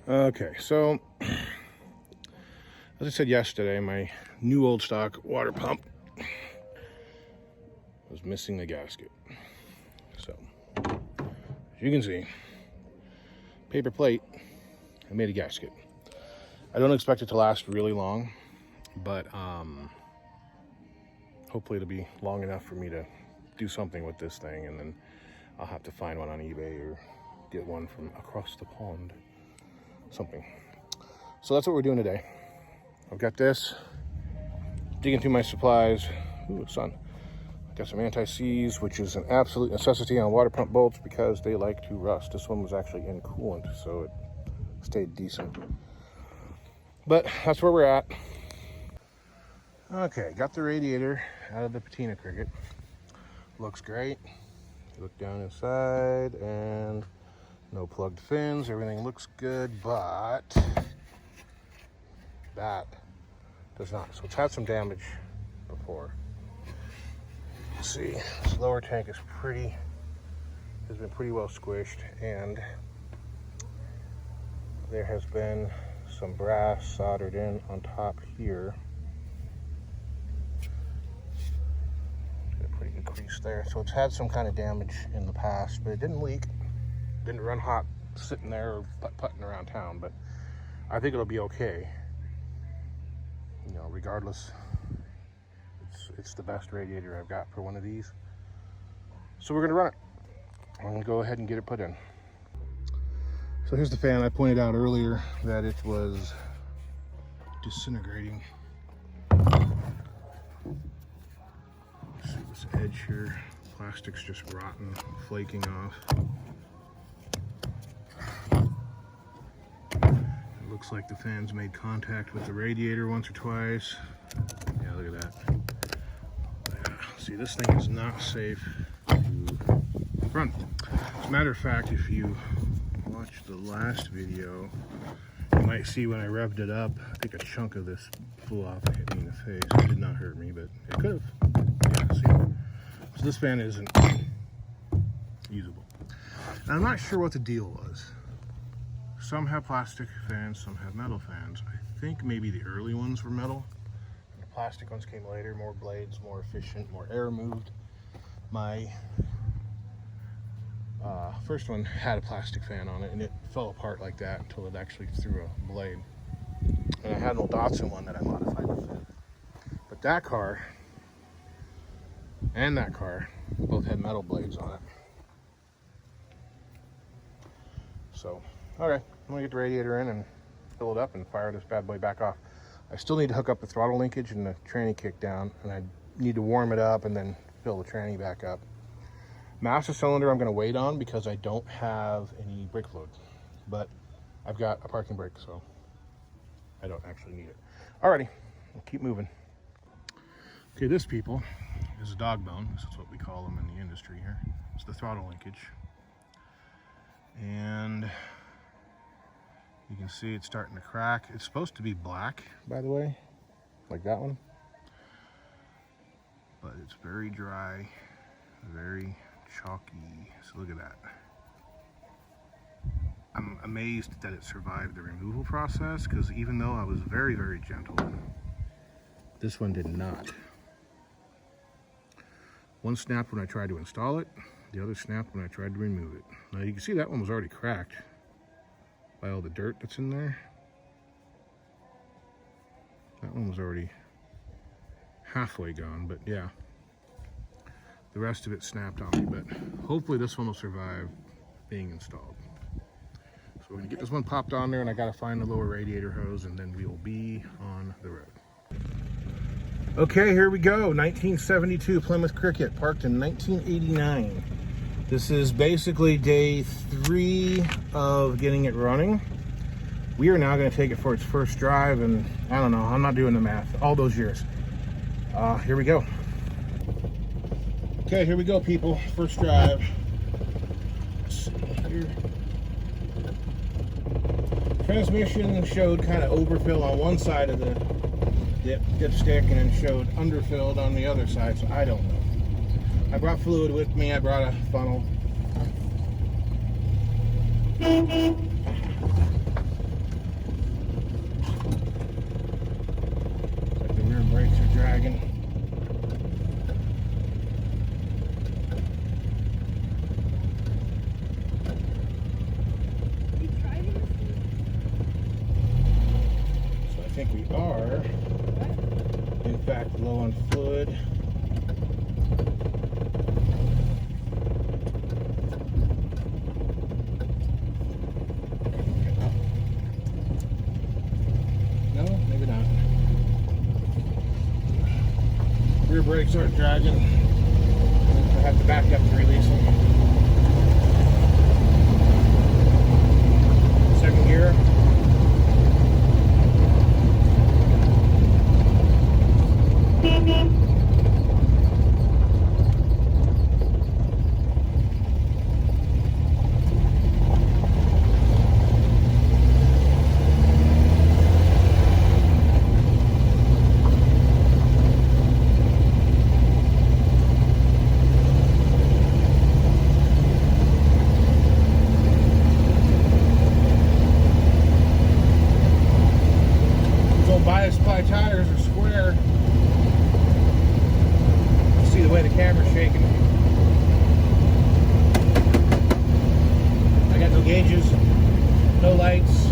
Okay, so as I said yesterday, my new old stock water pump was missing a gasket. So, as you can see, paper plate, I made a gasket. I don't expect it to last really long, but hopefully it'll be long enough for me to do something with this thing, and then I'll have to find one on eBay or get one from across the pond, something. So that's what we're doing today. I've got this, digging through my supplies. Ooh, sun. Got some anti-seize, which is an absolute necessity on water pump bolts because they like to rust. This one was actually in coolant, so it stayed decent. But that's where we're at. Okay, got the radiator out of the patina cricket. Looks great. Look down inside and no plugged fins. Everything looks good, but that does not. So it's had some damage before. See, this lower tank has been pretty well squished, and there has been some brass soldered in on top here. Got a pretty good crease there. So it's had some kind of damage in the past, but it didn't leak, didn't run hot sitting there or putting around town, but I think it'll be okay. You know, regardless. It's the best radiator I've got for one of these. So we're gonna run it. I'm gonna go ahead and get it put in. So here's the fan. I pointed out earlier that it was disintegrating. See this edge here, plastic's just rotten, flaking off. It looks like the fan's made contact with the radiator once or twice. Yeah, look at that. See, this thing is not safe to run. As a matter of fact, if you watch the last video, you might see when I revved it up, I think a chunk of this flew off and hit me in the face. It did not hurt me, but it could have. Yeah, see? So this fan isn't usable. And I'm not sure what the deal was. Some have plastic fans, some have metal fans. I think maybe the early ones were metal. Plastic ones came later, more blades, more efficient, more air moved. My first one had a plastic fan on it, and it fell apart like that until it actually threw a blade. And I had an old Datsun one that I modified with it. But that car and that car both had metal blades on it. So, okay, I'm gonna get the radiator in and fill it up and fire this bad boy back off. I still need to hook up the throttle linkage and the tranny kick down, and I need to warm it up and then fill the tranny back up. Master cylinder I'm going to wait on because I don't have any brake fluid, but I've got a parking brake, so I don't actually need it. Alrighty, we'll keep moving. Okay, this, people, is a dog bone. This is what we call them in the industry here. It's the throttle linkage. And you can see it's starting to crack. It's supposed to be black, by the way, like that one. But it's very dry, very chalky. So look at that. I'm amazed that it survived the removal process, because even though I was very, very gentle, this one did not. One snapped when I tried to install it. The other snapped when I tried to remove it. Now you can see that one was already cracked by all the dirt that's in there. That one was already halfway gone, but yeah. The rest of it snapped on me, but hopefully this one will survive being installed. So we're gonna get this one popped on there, and I gotta find the lower radiator hose, and then we will be on the road. Okay, here we go. 1972 Plymouth Cricket, parked in 1989. This is basically day 3 of getting it running. We are now going to take it for its first drive, and I don't know, I'm not doing the math, all those years. Here we go. Okay, here we go, people. First drive. Let's see here. Transmission showed kind of overfill on one side of the dipstick, and then showed underfilled on the other side, so I don't know. I brought fluid with me. I brought a funnel. dragging. So I think we are, in fact, low on fluid. No, maybe not. Rear brakes aren't dragging. I have to back up to release them. Second gear. Tires are square. You see the way the camera's shaking. I got no gauges, no lights.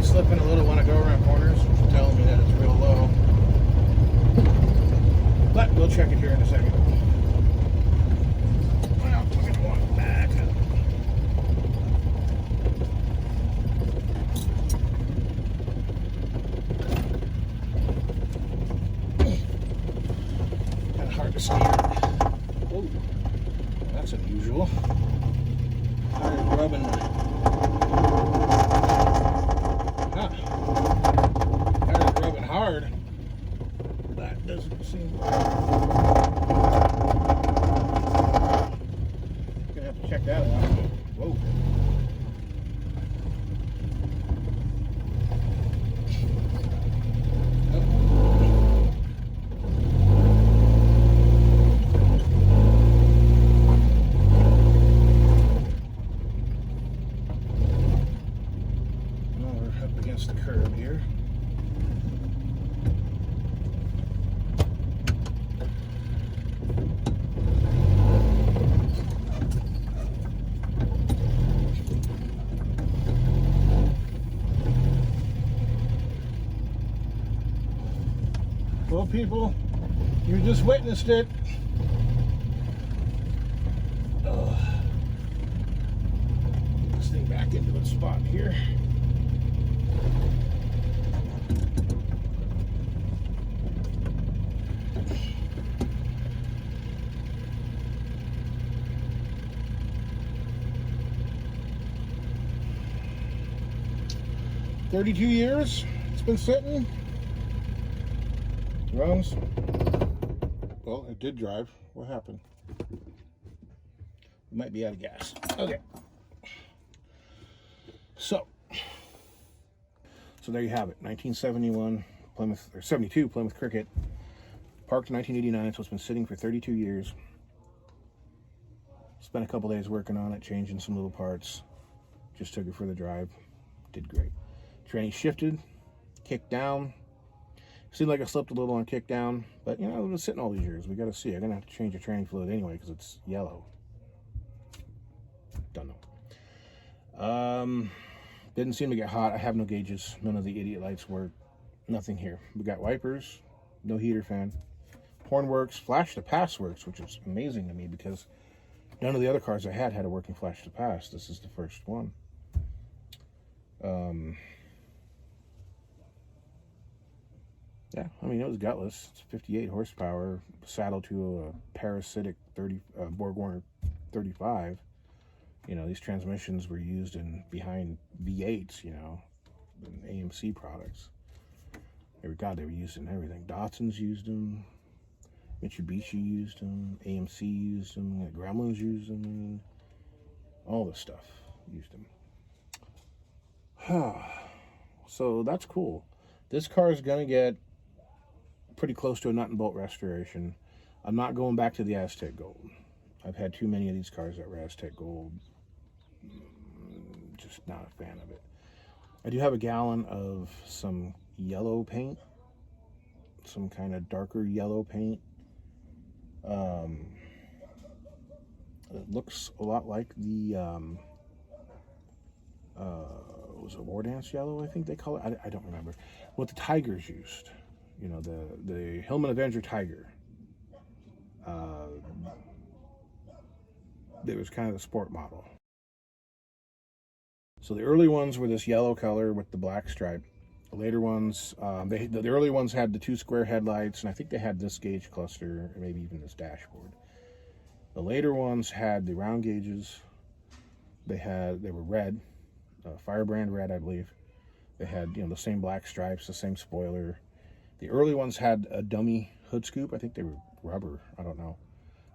slipping a little when I go around corners, which is telling me that it's real low. But we'll check it here in a second. Well, we're gonna walk back up. Kind of hard to steer. Oh, that's unusual. Tired rubbing. Tired rubbing hard. That doesn't seem right. Gonna have to check that out. Whoa. Against the curb here. Well, people, you just witnessed it. Get this thing back into its spot here. $32 years it's been sitting. Runs. Well, it did drive. What happened? It might be out of gas. Okay. So there you have it. 1971 Plymouth, or 72 Plymouth Cricket. Parked in 1989, so it's been sitting for 32 years. Spent a couple days working on it, changing some little parts. Just took it for the drive. Did great. Tranny shifted, kicked down. Seemed like I slipped a little on kick down, but you know, it was sitting all these years. We got to see. I'm gonna have to change the tranny fluid anyway because it's yellow. Don't know. Didn't seem to get hot. I have no gauges. None of the idiot lights work. Nothing here. We got wipers. No heater fan. Horn works. Flash to pass works, which is amazing to me because none of the other cars I had a working flash to pass. This is the first one. Yeah, I mean, it was gutless. It's 58 horsepower, saddled to a parasitic BorgWarner 35. You know, these transmissions were used behind V8s, you know, and AMC products. They were used in everything. Datsun's used them. Mitsubishi used them. AMC used them. Gremlins used them. All this stuff used them. So that's cool. This car is going to get pretty close to a nut and bolt restoration. I'm not going back to the Aztec Gold. I've had too many of these cars that were Aztec Gold. Just not a fan of it. I do have a gallon of some yellow paint, some kind of darker yellow paint. It looks a lot like the was it War Dance yellow, I think they call it. I don't remember what the Tigers used. You know, the Hillman Avenger Tiger. It was kind of the sport model. So the early ones were this yellow color with the black stripe. The later ones, the early ones had the 2 square headlights, and I think they had this gauge cluster, or maybe even this dashboard. The later ones had the round gauges. They were red, Firebrand red, I believe. They had, you know, the same black stripes, the same spoiler. The early ones had a dummy hood scoop. I think they were rubber. I don't know.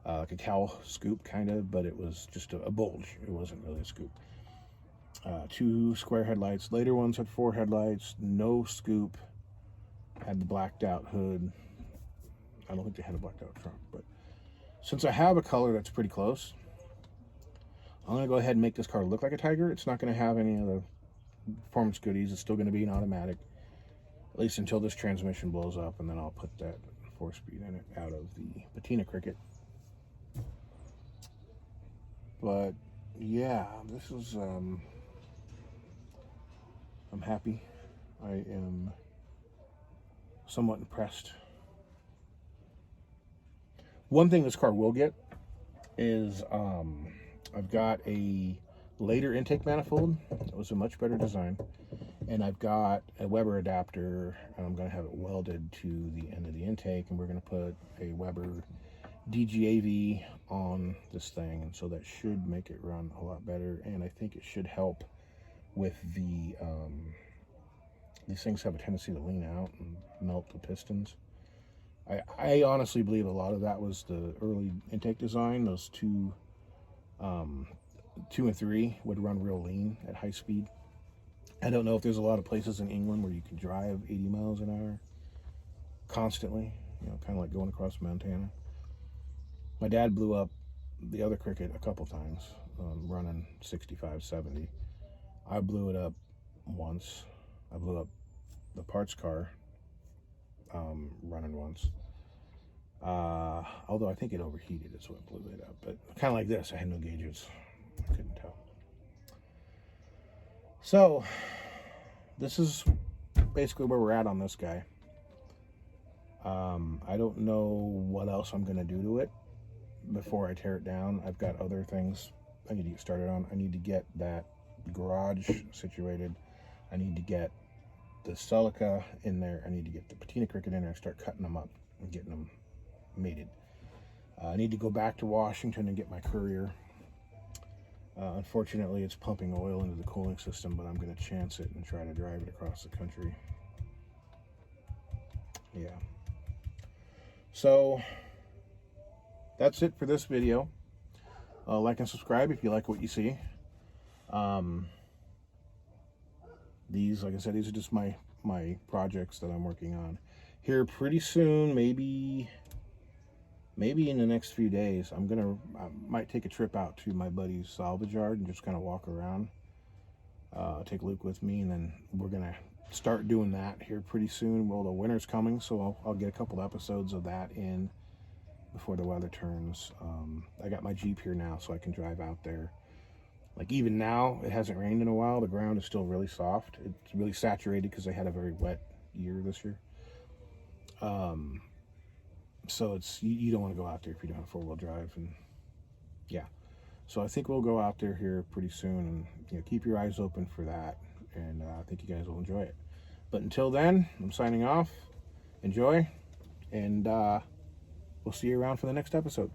Like a cowl scoop, kind of, but it was just a bulge. It wasn't really a scoop. 2 square headlights. Later ones had 4 headlights. No scoop. Had the blacked out hood. I don't think they had a blacked out trunk, but since I have a color that's pretty close, I'm going to go ahead and make this car look like a Tiger. It's not going to have any of the performance goodies. It's still going to be an automatic, at least until this transmission blows up, and then I'll put that 4-speed in it out of the patina Cricket. But yeah, this is I'm happy I am somewhat impressed. One thing this car will get is I've got a later intake manifold. It was a much better design. And I've got a Weber adapter, and I'm going to have it welded to the end of the intake, and we're going to put a Weber DGAV on this thing, and so that should make it run a lot better, and I think it should help with the, these things have a tendency to lean out and melt the pistons. I honestly believe a lot of that was the early intake design. Those 2 and 3 would run real lean at high speed. I don't know if there's a lot of places in England where you can drive 80 miles an hour constantly, you know, kind of like going across Montana. My dad blew up the other Cricket a couple times, running 65, 70. I blew it up once. I blew up the parts car running once. Although I think it overheated is what blew it up. But kind of like this, I had no gauges. I couldn't tell. So, this is basically where we're at on this guy. I don't know what else I'm going to do to it before I tear it down. I've got other things I need to get started on. I need to get that garage situated. I need to get the Celica in there. I need to get the patina cricket in there and start cutting them up and getting them mated. I need to go back to Washington and get my Courier. Unfortunately, it's pumping oil into the cooling system, but I'm going to chance it and try to drive it across the country. Yeah. So, that's it for this video. Like and subscribe if you like what you see. These, like I said, these are just my projects that I'm working on. Here pretty soon, maybe in the next few days, I might take a trip out to my buddy's salvage yard and just kind of walk around. Take Luke with me, and then we're gonna start doing that here pretty soon. Well, the winter's coming, so I'll get a couple episodes of that in before the weather turns. I got my Jeep here now, so I can drive out there. Like even now, it hasn't rained in a while. The ground is still really soft. It's really saturated because I had a very wet year this year. So it's you don't want to go out there if you don't have 4-wheel drive, and yeah. So I think we'll go out there here pretty soon, and keep your eyes open for that. And I think you guys will enjoy it. But until then, I'm signing off. Enjoy, and we'll see you around for the next episode.